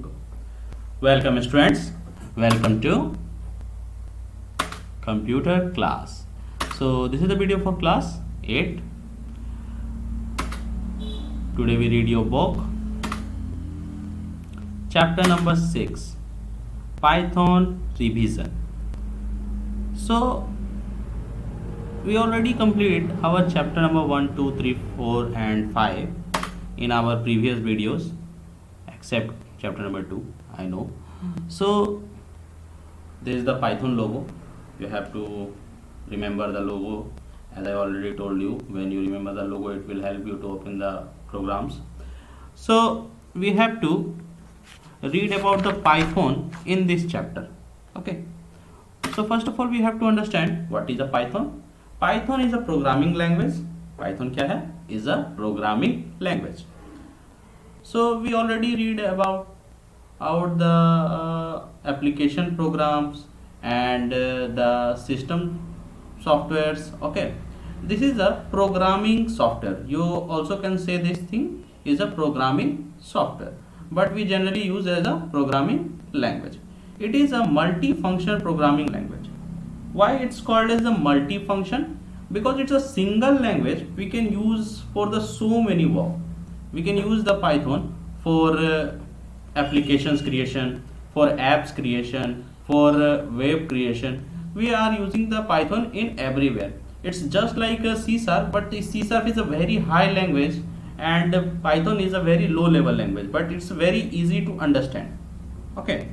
Go. Welcome students. Welcome to computer class. So this is the video for class 8. Today we read your book. Chapter number 6. Python revision. So we already completed our chapter number 1, 2, 3, 4 and 5 in our previous videos, except chapter number 2, I know. So this is the Python logo. You have to remember the logo. As I already told you, when you remember the logo, it will help you to open the programs. So we have to read about the Python in this chapter. Okay. So first of all, we have to understand what is a Python. Python is a programming language. Python क्या है? Is a programming language. So we already read about the application programs and the system softwares. Okay, this is a programming software. You also can say this thing is a programming software, but we generally use as a programming language. It is a multi-function programming language. Why it's called as a multi-function? Because it's a single language we can use for the so many work. We can use the Python for applications creation, for apps creation, for web creation. We are using the Python in everywhere. It's just like a C#, but the C# is a very high language and Python is a very low level language, but it's very easy to understand. Okay,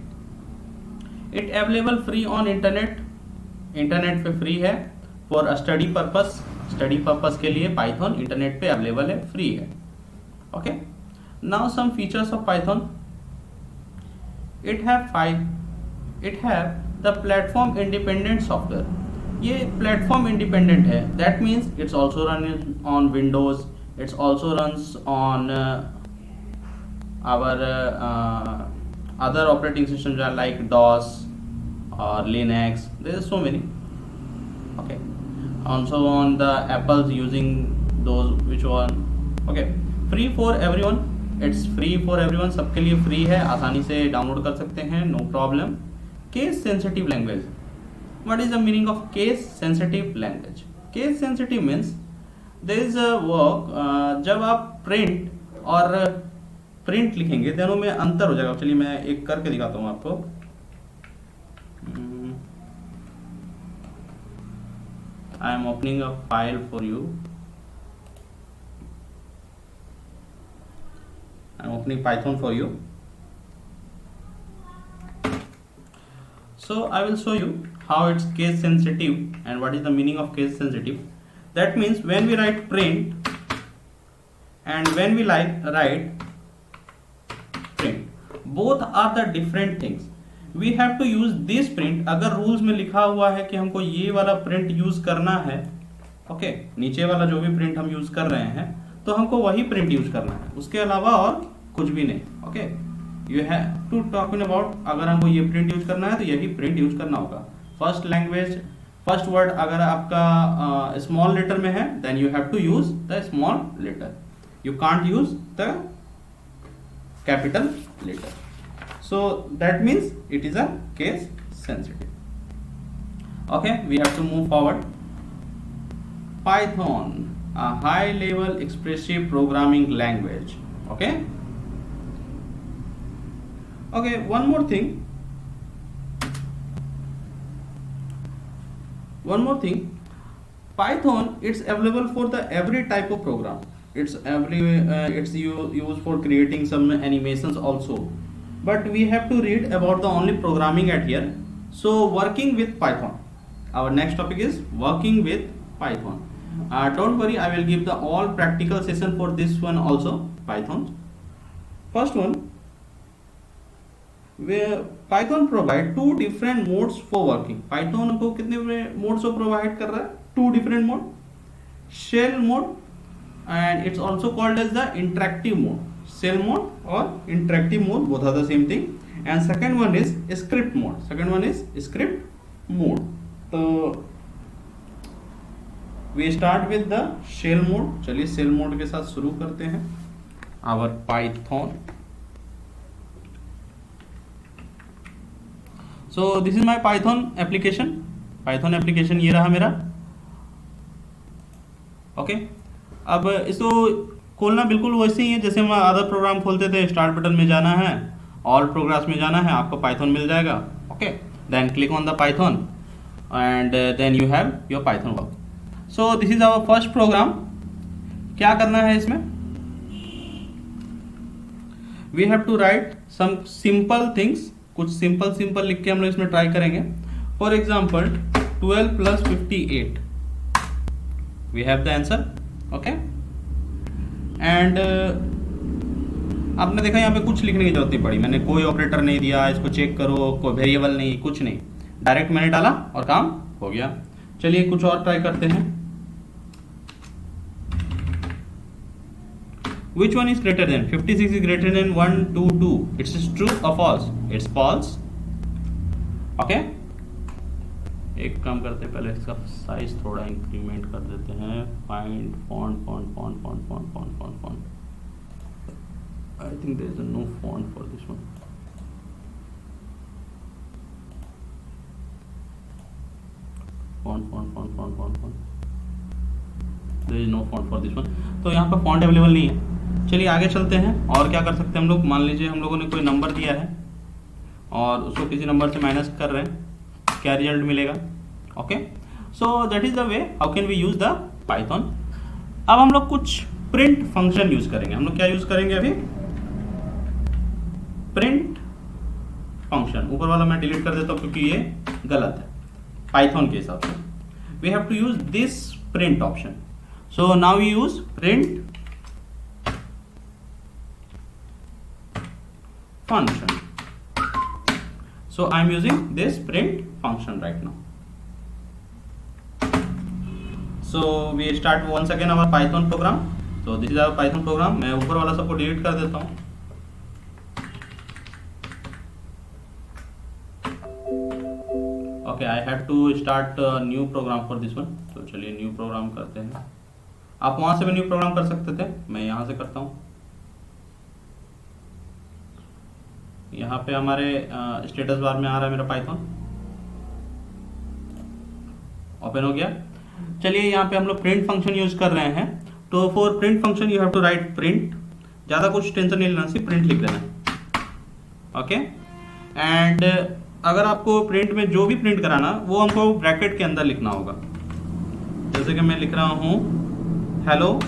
it available free on internet पे free है. For study purpose के लिए Python internet पे available है, free है. Okay, now some features of Python. It have the platform independent software. ये platform independent है. That means it's also run on Windows, it's also runs on our other operating systems are like DOS or Linux. There are so many. Okay, also on the Apple's using those, which one. Okay, free for everyone. It's free for everyone. सबके लिए free है, आसानी से download कर सकते हैं, no problem. Case sensitive language. What is the meaning of case sensitive language? Case sensitive means there is a work जब आप print और प्रिंट लिखेंगे दोनों में अंतर हो जाएगा. चलिए मैं एक करके दिखाता हूं आपको. I am opening a file for you. I am opening Python for you. So I will show you how it's case sensitive and what is the meaning of case sensitive. That means when we write print and when we write print, both are the different things. We have to use this print. अगर rules में लिखा हुआ है कि हमको ये वाला print use करना है, ओके, नीचे वाला जो भी प्रिंट हम यूज कर रहे हैं तो हमको वही प्रिंट यूज करना है, उसके अलावा और कुछ भी नहीं. Okay, you have to talking about अगर हमको ये प्रिंट यूज करना है तो यही प्रिंट यूज करना होगा. फर्स्ट लैंग्वेज, फर्स्ट वर्ड अगर आपका स्मॉल लेटर में है then you have to use the small letter. You can't use the capital letter. So that means it is a case sensitive. Okay, we have to move forward. Python, a high level expressive programming language. Okay, one more thing. Python, it's available for the every type of program. It's used for creating some animations also, but we have to read about the only programming at here. So working with Python, our next topic is working with Python. Don't worry, I will give the all practical session for this one also. Python, first one, where Python provide two different modes for working. Python को कितने modes को provide कर रहा है? Two different mode. Shell mode and it's also called as the interactive mode. Shell mode or interactive mode, both are the same thing. And second one is script mode. So we start with the shell mode. चलिए shell mode के साथ शुरू करते हैं. Our Python so this is my Python application. Python application ये रहा मेरा। Okay अब इसको खोलना बिल्कुल वैसे ही है जैसे हम अदर प्रोग्राम खोलते थे। स्टार्ट बटन में जाना है, ऑल प्रोग्राम्स में जाना है, आपको पाइथन मिल जाएगा। Okay then click on the Python and then you have your Python work. So this is our first program. क्या करना है इसमें, we have to write some simple things. कुछ सिंपल लिख के हम लोग इसमें ट्राई करेंगे। For example 12 + 58 we have the answer. Okay and आपने देखा यहाँ पे कुछ लिखने की जरूरत नहीं पड़ी, मैंने कोई ऑपरेटर नहीं दिया, इसको चेक करो, कोई वेरिएबल नहीं, कुछ नहीं, डायरेक्ट मैंने डाला और काम हो गया। चलिए कुछ और ट्राई करते हैं। Which one is greater than 56 is greater than 122? It's true or false? It's false. Okay. एक काम करते हैं, पहले इसका साइज थोड़ा इंक्रीमेंट कर देते हैं। Find font. I think there is no font for this one. Font. There is no font for this one. तो यहाँ पर फॉन्ट अवेलेबल नहीं है। चलिए आगे चलते हैं। और क्या कर सकते हैं हम लोग, मान लीजिए हम लोगों ने कोई नंबर दिया है और उसको किसी नंबर से माइनस कर रहे हैं, क्या रिजल्ट मिलेगा। Okay so that is the way how can we use the Python. अब हम लोग कुछ प्रिंट फंक्शन यूज करेंगे। हम लोग क्या यूज करेंगे अभी, प्रिंट फंक्शन। ऊपर वाला मैं डिलीट कर देता हूँ क्योंकि ये गलत है पाइथन के हिसाब से। We have to use this print option. So now we use print function. So I am using this print function right now. So we start once again our Python program. So this is our Python program. मैं ऊपर वाला सबको delete कर देता हूँ। Okay, I have to start a new program for this one. तो चलिए new program करते हैं। आप वहां से भी न्यू प्रोग्राम कर सकते थे, मैं यहाँ से करता हूँ। यहाँ पे हमारे स्टेटस बार में आ रहा है मेरा पाइथन, ओपन हो गया। चलिए यहाँ पे हम लोग प्रिंट फंक्शन यूज कर रहे हैं। तो for print function you have to write print. ज़्यादा कुछ टेंशन नहीं लेना, सिर्फ प्रिंट लिख देना। ओके एंड अगर आपको प्रिंट में जो भी प्रिंट कराना वो हमको ब्रैकेट के अंदर लिखना होगा। जैसे कि मैं लिख रहा हूँ हेलो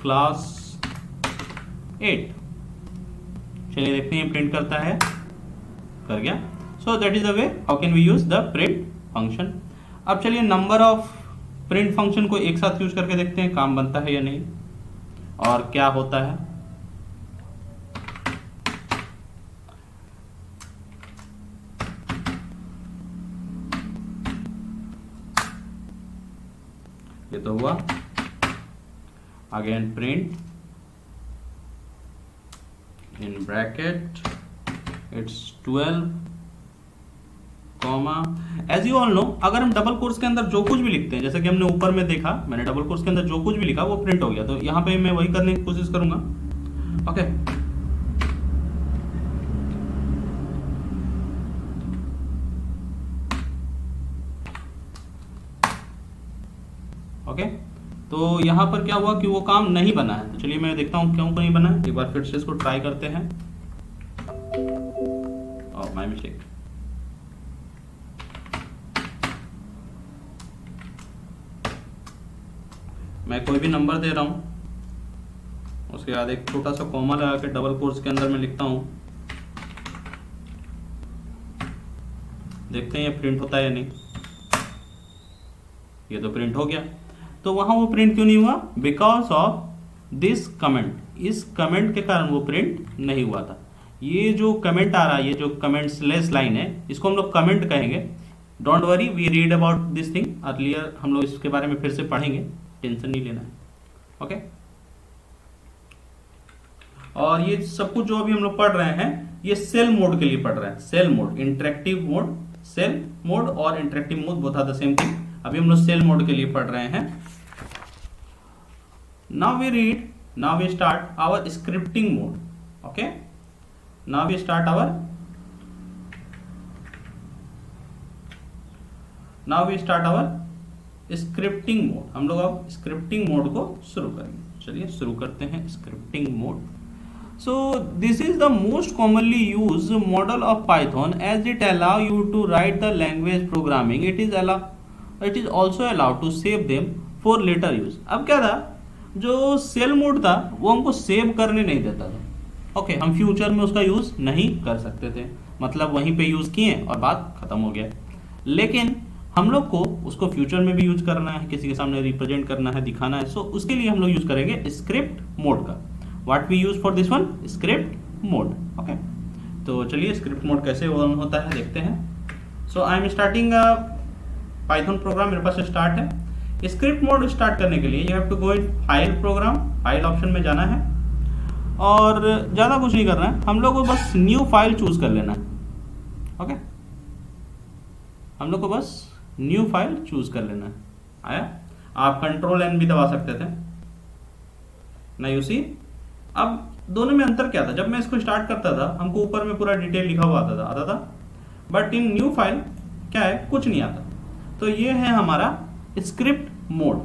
क्लास 8। चलिए देखते हैं प्रिंट करता है, कर गया। So that is the way how can we use the print function. अब चलिए नंबर ऑफ प्रिंट फंक्शन को एक साथ यूज करके देखते हैं काम बनता है या नहीं और क्या होता है। ये तो हुआ। Again print in bracket it's 12 comma as you all know। अगर हम डबल कोर्स के अंदर जो कुछ भी लिखते हैं, जैसे कि हमने ऊपर में देखा, मैंने डबल कोर्स के अंदर जो कुछ भी लिखा वो प्रिंट हो गया। तो यहाँ पे मैं वही करने की कोशिश करूंगा। ओके ओके तो यहाँ पर क्या हुआ कि वो काम नहीं बना है। तो चलिए मैं देखता हूँ क्यों नहीं बना है। एक बार फिर से इसको ट्राई करते हैं। Oh my mistake. मैं कोई भी नंबर दे रहा हूँ, उसके बाद एक छोटा सा कॉमा लगा के डबल कोर्स के अंदर मैं लिखता हूँ। देखते हैं ये प्रिंट होता है या नहीं। ये तो प्रिंट हो गया। तो वहां वो प्रिंट क्यों नहीं हुआ, बिकॉज ऑफ दिस कमेंट। इस कमेंट के कारण वो प्रिंट नहीं हुआ था। ये जो कमेंट आ रहा है, ये जो कमेंट स्लैश लाइन है, इसको हम लोग कमेंट कहेंगे। Don't worry, we read about this thing earlier. हम लोग इसके बारे में फिर से पढ़ेंगे, टेंशन नहीं लेना है। ओके और ये सब कुछ जो अभी हम लोग पढ़ रहे हैं ये सेल मोड के लिए पढ़ रहे हैं। Shell mode, interactive mode, shell mode और interactive mode both are the same thing. अभी हम लोग सेल मोड के लिए पढ़ रहे हैं। Now we start our scripting mode. Okay, now we start our scripting mode. हम लोग अब स्क्रिप्टिंग मोड को शुरू करेंगे. चलिए शुरू करते हैं scripting mode. So this is the most commonly used model of Python as it allow you to write the language programming. It is also allowed to save them for later use. अब क्या था, जो cell mode था वो हमको save करने नहीं देता था. ओके, हम फ्यूचर में उसका यूज नहीं कर सकते थे, मतलब वहीं पे यूज किए और बात खत्म हो गया. लेकिन हम लोग को उसको फ्यूचर में भी यूज करना है, किसी के सामने रिप्रेजेंट करना है, दिखाना है. सो उसके लिए हम लोग यूज करेंगे स्क्रिप्ट मोड का. What we use for this one, script mode. Okay, तो चलिए स्क्रिप्ट मोड कैसे ऑन होता है देखते हैं. So I am starting Python program. मेरे पास स्टार्ट है. स्क्रिप्ट मोड स्टार्ट करने के लिए you have to go in file, program, file option में जाना है और ज़्यादा कुछ नहीं करना है. हम लोग को बस न्यू फाइल चूज कर लेना है. ओके, हम लोग को बस न्यू फाइल चूज कर लेना है. आया, आप कंट्रोल एन भी दबा सकते थे ना. यू सी, अब दोनों में अंतर क्या था, जब मैं इसको स्टार्ट करता था हमको ऊपर में पूरा डिटेल लिखा हुआ आता था, बट इन न्यू फाइल क्या है, कुछ नहीं आता. तो ये है हमारा script mode.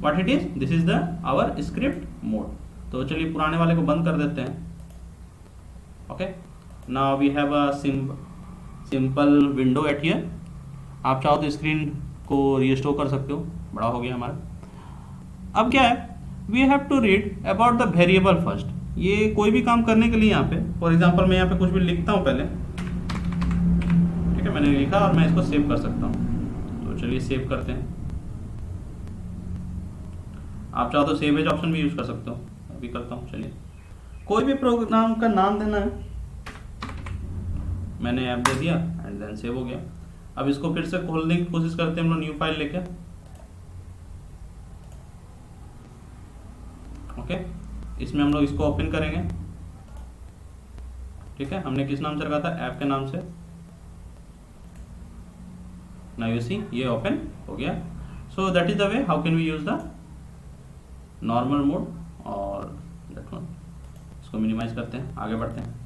What it is, this is the our script mode. तो चलिए पुराने वाले को बंद कर देते हैं. Okay, now we have a simple window at here. आप चाहो तो स्क्रीन को रिस्टोर कर सकते हो, बड़ा हो गया हमारा. अब क्या है, we have to read about the variable first. ये कोई भी काम करने के लिए यहाँ पे, फॉर एग्जांपल मैं यहाँ पे कुछ भी लिखता हूँ पहले, ठीक है, मैंने लिखा और मैं इसको सेव कर सकता हूँ. तो चलिए सेव करते हैं. आप चाहो तो सेव एज ऑप्शन भी यूज कर सकते हो, अभी करता हूँ. चलिए, कोई भी प्रोग्राम का नाम देना है, मैंने ऐप दे दिया एंड देन सेव हो गया. अब इसको फिर से खोलने की कोशिश करते हैं हम लोग न्यू फाइल लेके. ओके, इसमें हम लोग इसको ओपन करेंगे. ठीक है, हमने किस नाम से रखा था, ऐप के नाम से. नाउ यू सी, ये ओपन हो गया. So that is the way how can we use the normal mode और दैट वन. इसको मिनिमाइज करते हैं, आगे बढ़ते हैं.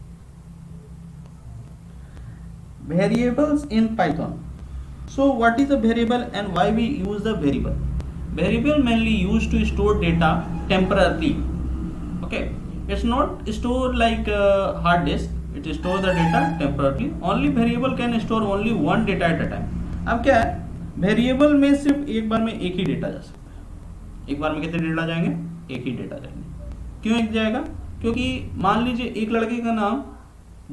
Variables in Python. So what is a variable and why we use the variable? Variable mainly used to store data temporarily. Okay, it's not store like hard disk. It store the data temporarily. Only variable can store only one data at a time. अब क्या है, variable में सिर्फ एक बार में एक ही data जा सकता है. एक बार में कितने डेटा जाएंगे, एक ही डेटा जाएंगे. क्यों एक जाएगा, क्योंकि मान लीजिए एक लड़के का नाम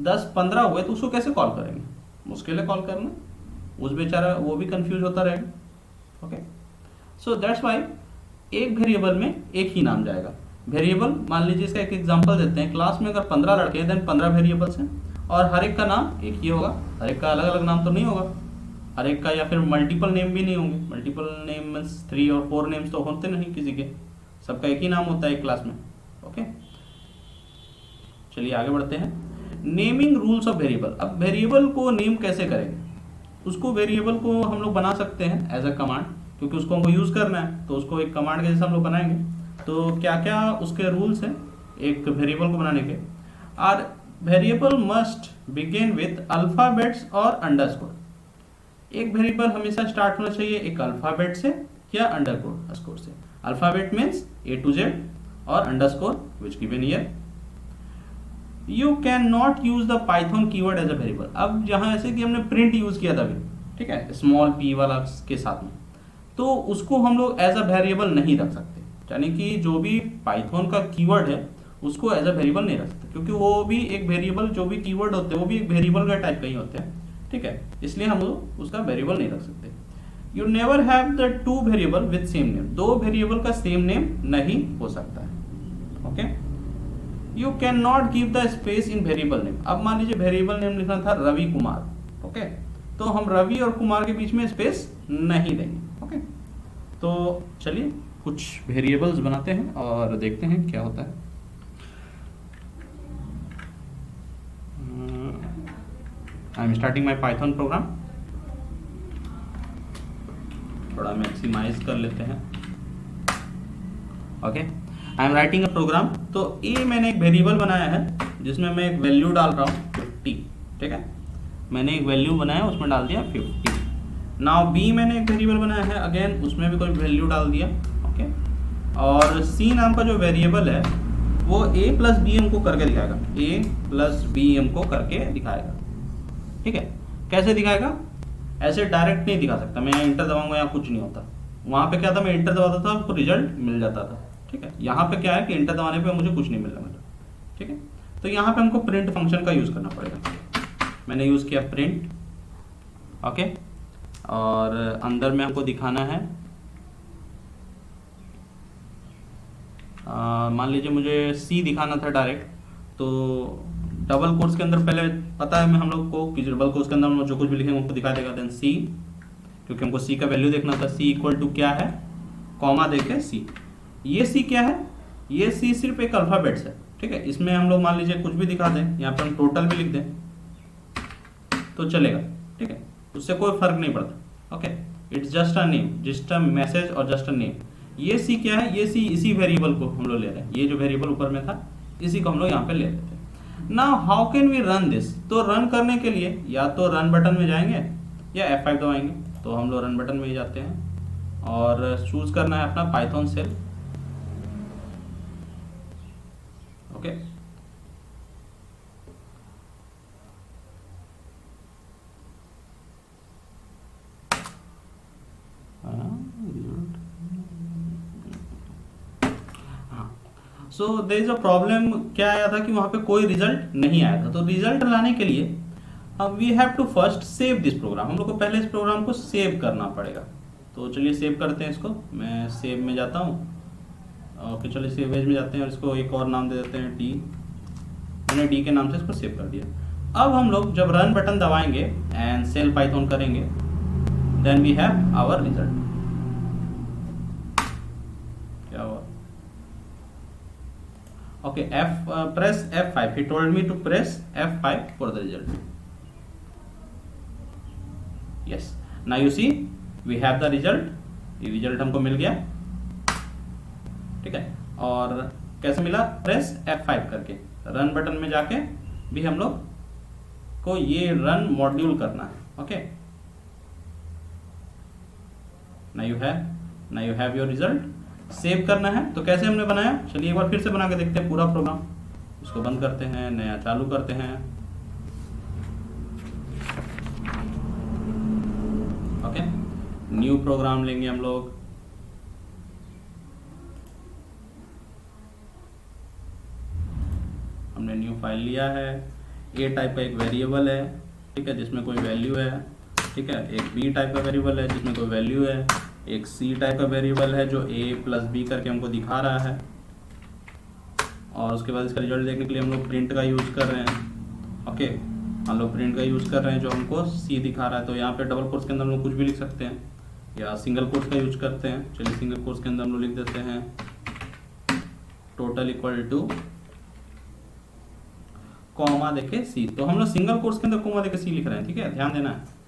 10-15 हुए तो उसको कैसे कॉल करेंगे, मुश्किल है कॉल करना. उस बेचारा वो भी कंफ्यूज होता रहेगा. ओके, सो दैट्स वाई एक वेरिएबल में एक ही नाम जाएगा. वेरिएबल, मान लीजिए इसका एक एग्जांपल देते हैं. क्लास में अगर 15 लड़के हैं देन 15 वेरिएबल्स हैं और हर एक का नाम एक ही होगा. हर एक का अलग अलग नाम तो नहीं होगा, हर एक का, या फिर मल्टीपल नेम भी नहीं होंगे. मल्टीपल नेम मीन्स 3 और 4 नेम्स तो होते नहीं किसी के, सबका एक ही नाम होता है एक क्लास में. ओके, चलिए आगे बढ़ते हैं. Naming rules of variable. अब वेरिएबल को नेम कैसे करेंगे, उसको वेरिएबल को हम लोग बना सकते हैं एज अ कमांड, क्योंकि उसको हमको यूज करना है तो उसको एक कमांड के जैसे हम लोग बनाएंगे. तो क्या क्या उसके रूल्स हैं एक वेरिएबल को बनाने के. Our variable must begin with alphabets और अंडरस्कोर. एक वेरिएबल हमेशा स्टार्ट होना चाहिए एक अल्फाबेट से या अंडरस्कोर से. Alphabet means A to Z और underscore which given here. You can not use the Python keyword as a variable. अब जहां ऐसे कि हमने प्रिंट यूज किया था अभी, ठीक है, स्मॉल p वाला के साथ में, तो उसको हम लोग एज अ वेरिएबल नहीं रख सकते. यानी कि जो भी पाइथन का कीवर्ड है उसको एज अ वेरिएबल नहीं रख सकते, क्योंकि वो भी एक वेरिएबल, जो भी कीवर्ड होते हैं वो भी एक वेरिएबल का टाइप का ही होते हैं. ठीक है, इसलिए हम लोग उसका वेरिएबल नहीं रख सकते. You never have the 2 variable with same name. 2 variable का सेम नेम नहीं हो सकता है. Okay, you can not give the space in variable name. अब मान लीजिए वेरिएबल नेम लिखना था रवि कुमार. ओके, तो हम रवि और कुमार के बीच में स्पेस नहीं देंगे. ओके, तो चलिए कुछ वेरिएबल्स बनाते हैं और देखते हैं क्या होता है. I am starting my Python program. थोड़ा मैक्सिमाइज कर लेते हैं. Okay, I am writing a program. तो ये मैंने एक वेरिएबल बनाया है जिसमें मैं एक वैल्यू डाल रहा हूँ 50, ठीक है, मैंने एक वैल्यू बनाया उसमें डाल दिया 50। नाउ बी मैंने एक वेरिएबल बनाया है, अगेन उसमें भी कोई वैल्यू डाल दिया, ओके। और सी नाम का जो वेरिएबल है वो ए प्लस बी हमको करके दिखाएगा, ए प्लस बी हमको करके दिखाएगा, ठीक है। कैसे दिखाएगा? ऐसे डायरेक्ट नहीं दिखा सकता, मैं इंटर दबाऊंगा यहाँ कुछ नहीं होता। वहाँ पे क्या था, मैं इंटर दबाता था आपको रिजल्ट मिल जाता था, ठीक है। यहाँ पे क्या है कि इंटर दबाने पे मुझे कुछ नहीं मिल रहा, ठीक है। तो यहाँ पे हमको प्रिंट फंक्शन का यूज़ करना पड़ेगा। मैंने यूज़ किया प्रिंट, ओके। और अंदर में हमको दिखाना है, मान लीजिए मुझे सी दिखाना था डायरेक्ट, तो डबल कोट्स के अंदर पहले पता है मैं हम लोग को कि डबल कोट्स के अंदर हम लोग जो कुछ भी लिखेंगे उनको दिखा देगा, देन सी, क्योंकि हमको सी का वैल्यू देखना था। सी इक्वल टू क्या है, कॉमा देके सी। ये सी क्या है, ये सी सिर्फ एक अल्फाबेट्स है, ठीक है। इसमें हम लोग मान लीजिए कुछ भी दिखा दें, यहाँ पे हम टोटल भी लिख दें तो चलेगा, ठीक है, उससे कोई फर्क नहीं पड़ता, okay. It's just a name, just a message और जस्ट अ नेम। ये सी क्या है, ये सी इसी वेरिएबल को हम लोग ले रहे हैं, ये जो वेरिएबल ऊपर में था इसी को हम लोग यहाँ पे ले लेते हैं। Now how can we run this? तो रन करने के लिए या तो रन बटन में जाएंगे या F5 दबाएंगे, तो हम लोग रन बटन में ही जाते हैं और चूज करना है अपना Python cell, okay. So there is a problem, क्या आया था कि वहाँ पे कोई रिजल्ट नहीं आया था। तो रिजल्ट लाने के लिए अब we have to first save this program, हम लोग को पहले इस प्रोग्राम को सेव करना पड़ेगा। तो चलिए सेव करते हैं इसको, मैं सेव में जाता हूँ, ओके। चलिए सेव एज में जाते हैं और इसको एक और नाम दे देते हैं डी, मैंने डी के नाम से इसको सेव कर दिया। अब हम लोग जब रन बटन दबाएंगे एंड सेल पाइथन करेंगे, then we have our result. क्या हुआ? Okay, press F5. He told me to press F5 for the result. Yes. Now you see, we have the result. ये रिजल्ट हमको मिल गया, ठीक है। और कैसे मिला? प्रेस F5 करके, रन बटन में जाके भी हम लोग को ये रन मॉड्यूल करना है, okay. Now you have your result. Save करना है, तो कैसे हमने बनाया, चलिए एक बार फिर से बना के देखते हैं पूरा प्रोग्राम। इसको बंद करते हैं, नया चालू करते हैं, ओके। न्यू प्रोग्राम लेंगे हम लोग, हमने न्यू फाइल लिया है। ए टाइप का एक वेरिएबल है, ठीक है, जिसमें कोई वैल्यू है, ठीक है। एक बी टाइप का वेरिएबल है जिसमें कोई वैल्यू है। एक सी टाइप का वेरिएबल है जो ए प्लस बी करके हमको दिखा रहा है। और उसके बाद इसका रिजल्ट देखने के लिए हम लोग प्रिंट का यूज़ कर रहे हैं, ओके। हम लोग प्रिंट का यूज़ कर रहे हैं जो हमको सी दिखा रहा है। तो यहाँ पे डबल कोट्स के अंदर हम लोग कुछ भी लिख सकते हैं या सिंगल कोट्स का यूज करते हैं। चलिए सिंगल कोट्स के अंदर हम लोग लिख देते हैं टोटल इक्वल टू कॉमा देके सी। तो हम लोग सिंगल कोट्स के अंदर कॉमा देके सी लिख रहे हैं, ठीक है, ध्यान देना है।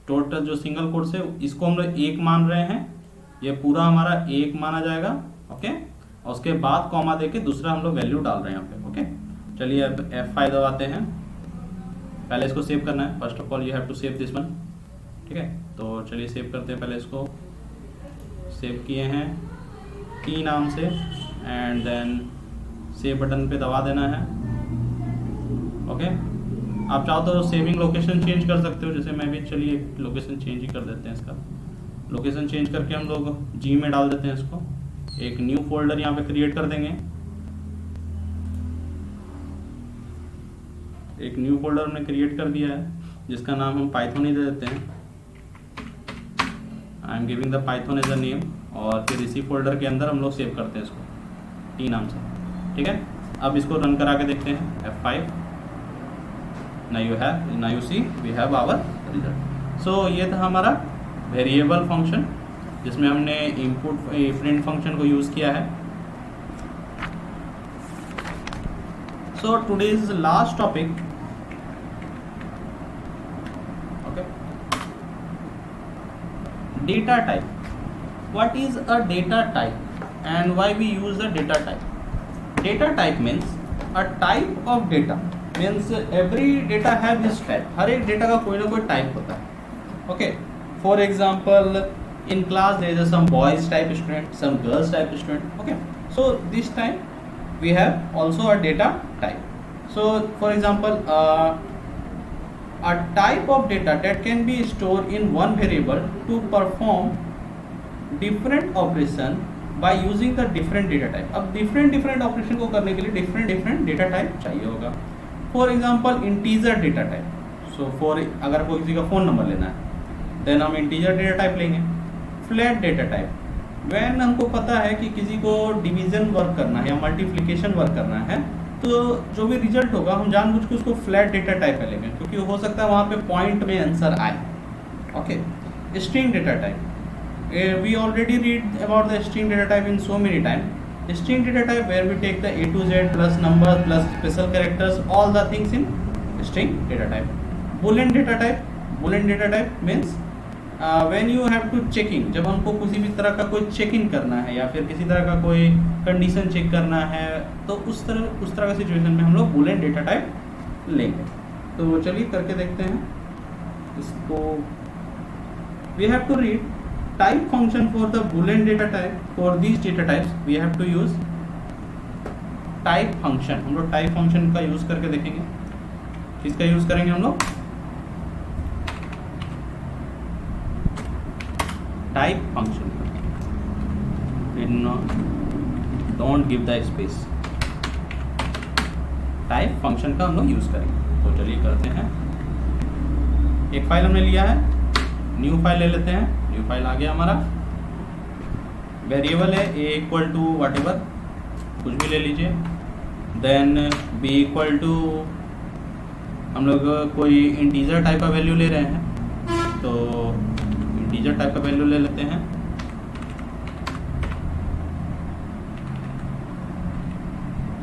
टोटल जो सिंगल कोट्स है इसको हम लोग एक मान रहे हैं, ये पूरा हमारा एक माना जाएगा, ओके। और उसके बाद कॉमा देके दूसरा हम लोग वैल्यू डाल रहे हैं यहाँ पे, ओके। चलिए अब F5 दबाते हैं, पहले इसको सेव करना है। First of all you have to save this one, ठीक है। तो चलिए सेव करते हैं, पहले इसको सेव किए हैं टी नाम से एंड देन सेव बटन पे दबा देना है, ओके। आप चाहो तो सेविंग लोकेशन चेंज कर सकते हो, जैसे मैं भी, चलिए लोकेशन चेंज ही कर देते हैं। इसका लोकेशन चेंज करके हम लोग जी में डाल देते हैं इसको। एक न्यू फोल्डर यहाँ पे क्रिएट कर देंगे, एक न्यू फोल्डर हमने क्रिएट कर दिया है जिसका नाम हम पाइथन ही दे देते हैं। I am giving the Python as a name. और फिर इसी फोल्डर के अंदर हम लोग सेव करते हैं इसको टी नाम से, ठीक है। अब इसको रन करा के देखते हैं F5। now you see we have our result। so ये था हमारा वेरिएबल फंक्शन जिसमें हमने इनपुट प्रिंट फंक्शन को यूज किया है। so today's last topic, okay, data type। what is a data type and why we use the data type? Data type means a type of data means every data have this type, हर एक डेटा का कोई ना कोई type होता है। Okay, for example in class there is some boys type student, some girls type student. Okay, so this time we have also a data type. So for example a type of data that can be stored in one variable to perform different operation by using the different data type. अब different operation को करने के लिए different data type चाहिए होगा। For example integer data type. So for अगर कोई किसी का फ़ोन नंबर लेना है then हम integer data type लेंगे। फ्लैट डेटा टाइप, वैन हमको पता है कि किसी को डिवीजन वर्क करना है या मल्टीप्लिकेशन वर्क करना है तो जो भी रिजल्ट होगा हम जानबूझ के उसको फ्लैट डेटा टाइप में लेंगे, क्योंकि हो सकता है वहाँ पे पॉइंट में आंसर आए। Okay, string data type, we already read about the string data type in so many time. String data type where we take the A to Z plus number plus special characters all the things in string data type. Boolean data type means when you have to checking, जब हमको किसी भी तरह का कोई check in करना है या फिर किसी तरह का कोई कंडीशन चेक करना है तो उस तरह का सिचुएशन में हम लोग बुलियन डेटा टाइप लेंगे। तो चलिए करके देखते हैं इसको। We have to read type function for the boolean data type. For these data types we have to use type function. हम लोग टाइप फंक्शन का यूज करके देखेंगे। किसका यूज करेंगे हम लोग? Type function. Don't give the space. Type function का हम लोग यूज करेंगे। तो चलिए करते हैं। एक फाइल हमने लिया है, न्यू फाइल ले लेते हैं। न्यू फाइल आ गया हमारा। वेरिएबल है a equal to whatever, कुछ भी ले लीजिए। देन b इक्वल टू, हम लोग कोई इंटीजर टाइप का वैल्यू ले रहे हैं तो इंटीजर टाइप का वैल्यू ले लेते हैं।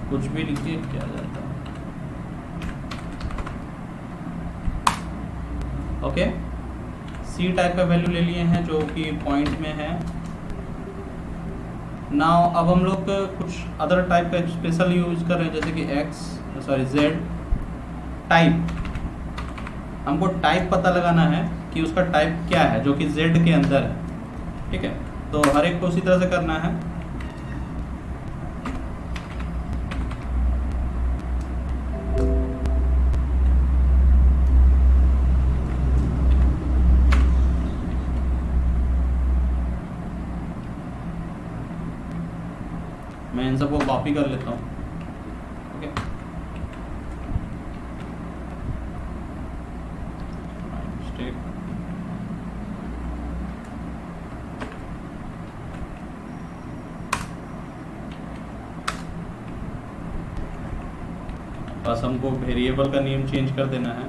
कुछ भी लिखिए, क्या जाता है। ओके, सी टाइप का वैल्यू ले लिए हैं जो कि पॉइंट में है। नाउ अब हम लोग कुछ अदर टाइप का स्पेशल यूज कर रहे हैं, जैसे कि जेड टाइप। हमको टाइप पता लगाना है कि उसका टाइप क्या है जो कि z के अंदर है। ठीक है, तो हर एक को उसी तरह से करना है। मैं इन सबको कॉपी कर लेता हूँ। ओके, बस हमको वेरिएबल का नेम चेंज कर देना है।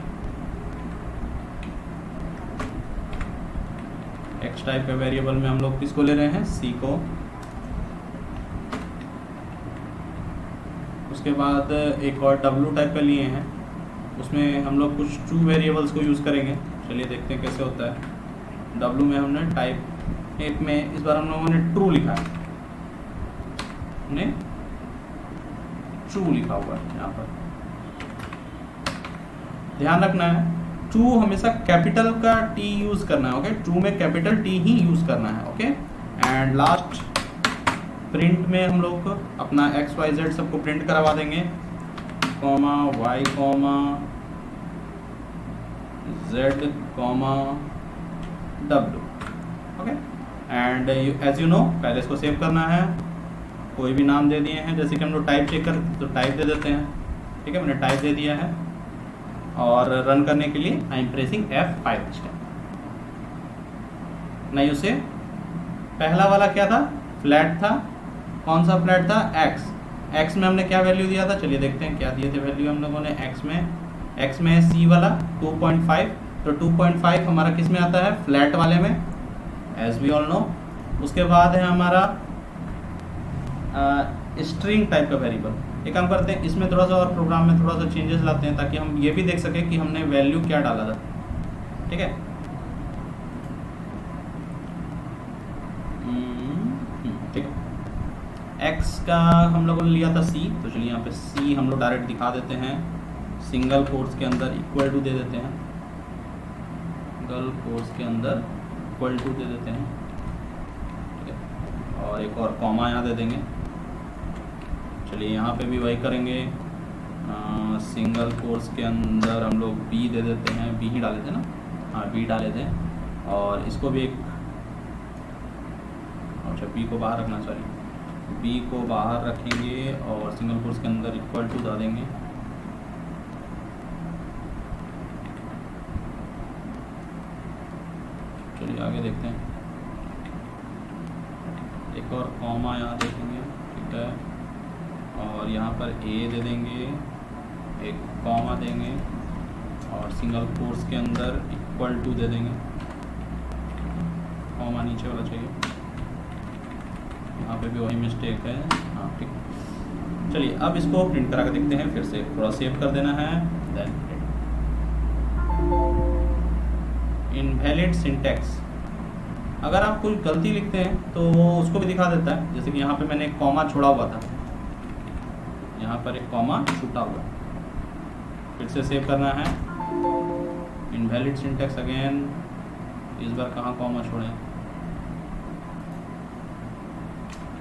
एक्स टाइप के वेरिएबल में हम लोग किसको ले रहे हैं? सी को। उसके बाद एक और डब्लू टाइप का लिए हैं, उसमें हम लोग कुछ ट्रू वेरिएबल्स को यूज़ करेंगे। चलिए देखते हैं कैसे होता है। डब्लू में हमने टाइप एक में इस बार हम लोगों ने ट्रू लिखा है, हमने ट्रू लिखा हुआ है यहाँ पर। ध्यान रखना है, ट्रू हमेशा कैपिटल का टी यूज करना है। ओके, ट्रू में कैपिटल टी ही यूज करना है। ओके, एंड लास्ट प्रिंट में हम लोग अपना एक्स वाई जेड सबको प्रिंट करवा देंगे, comma Y comma Z comma W. Okay, and as you know पहले इसको सेव करना है। कोई भी नाम दे दिए हैं, जैसे कि हम लोग टाइप चेक कर तो टाइप दे देते हैं। ठीक है, मैंने टाइप दे दिया है और रन करने के लिए I am pressing F5 step. नहीं, उसे पहला वाला क्या था? फ्लैट था। कौन सा फ्लैट था? एक्स में हमने क्या वैल्यू दिया था? चलिए देखते हैं क्या दिए थे वैल्यू हम लोगों ने। एक्स में सी वाला 2.5, तो 2.5 हमारा किस में आता है? फ्लैट वाले में, एज वी ऑल नो। उसके बाद है हमारा स्ट्रिंग टाइप का वेरिएबल। एक काम करते हैं, इसमें थोड़ा सा और प्रोग्राम में थोड़ा सा चेंजेस लाते हैं ताकि हम ये भी देख सकें कि हमने वैल्यू क्या डाला था। ठीक है, ठीक है। एक्स का हम लोगों ने लिया था सी, तो चलिए यहाँ पे सी हम लोग डायरेक्ट दिखा देते हैं, सिंगल कोट्स के अंदर इक्वल टू दे देते हैं, सिंगल कोट्स के अंदर इक्वल टू दे देते हैं, ठीक है, और एक और कॉमा यहाँ दे देंगे। चलिए यहाँ पे भी वही करेंगे, सिंगल कोट्स के अंदर हम लोग बी दे देते हैं, बी ही डाले थे ना, हाँ बी डाले थे, और इसको भी एक, अच्छा बी को बाहर रखना, सॉरी बी को बाहर रखेंगे और सिंगल कोट्स के अंदर इक्वल टू डाल देंगे। चलिए आगे देखते हैं, एक और कॉमा यहाँ देखेंगे, ठीक है, और यहाँ पर ए दे देंगे, एक कॉमा देंगे और सिंगल कोट्स के अंदर इक्वल टू दे देंगे, कॉमा नीचे वाला चाहिए, यहाँ पे भी वही मिस्टेक है, हाँ ठीक। चलिए अब इसको प्रिंट करा के देखते हैं, फिर से थोड़ा सेव कर देना है, देन इनवैलिड सिंटैक्स। अगर आप कोई गलती लिखते हैं तो वो उसको भी दिखा देता है, जैसे कि यहाँ पे मैंने एक कॉमा छोड़ा हुआ था, यहाँ पर एक कॉमा छूटा हुआ, फिर से सेव करना है, इनवैलिड सिंटैक्स अगेन, इस बार कहाँ कॉमा छोड़ें,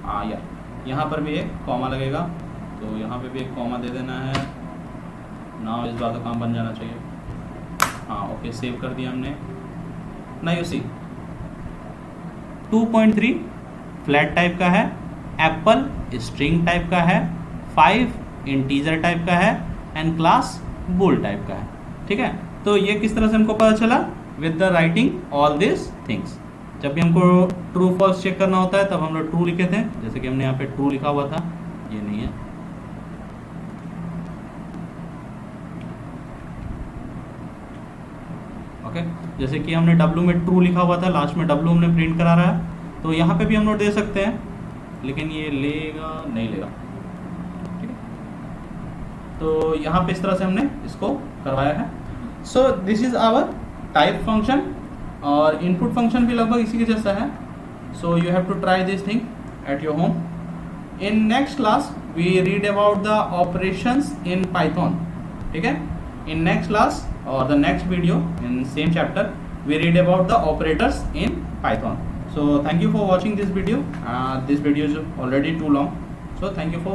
यार यहाँ पर भी एक कॉमा लगेगा, तो यहाँ पे भी एक कॉमा दे देना है ना, इस बार तो काम बन जाना चाहिए, हाँ ओके सेव कर दिया हमने। ना यू सी 2.3 फ्लैट टाइप का है, एप्पल स्ट्रिंग टाइप का है, 5 इंटीजर टाइप का है, एंड क्लास बूल टाइप का है, ठीक है। तो ये किस तरह से हमको पता चला, with the writing all this things. जब भी हमको ट्रू फॉल्स चेक करना होता है तब हम लोग ट्रू लिखे थे, जैसे कि हमने यहाँ पे ट्रू लिखा हुआ था, ये नहीं है, ओके, जैसे कि हमने W में ट्रू लिखा हुआ था, लास्ट में W हमने प्रिंट करा रहा है, तो यहाँ पे भी हम लोग दे सकते हैं, लेकिन ये लेगा नहीं लेगा, ठीक है। तो यहाँ पे इस तरह से हमने इसको करवाया है। So this is our type function, और इनपुट फंक्शन भी लगभग इसी के जैसा है। So you have to try this thing at your home. In next class we read about the operations in Python, ठीक है। In next class or the next video in same chapter we read about the operators in Python. So thank you for watching this video. This video is already too long, so thank you for watching.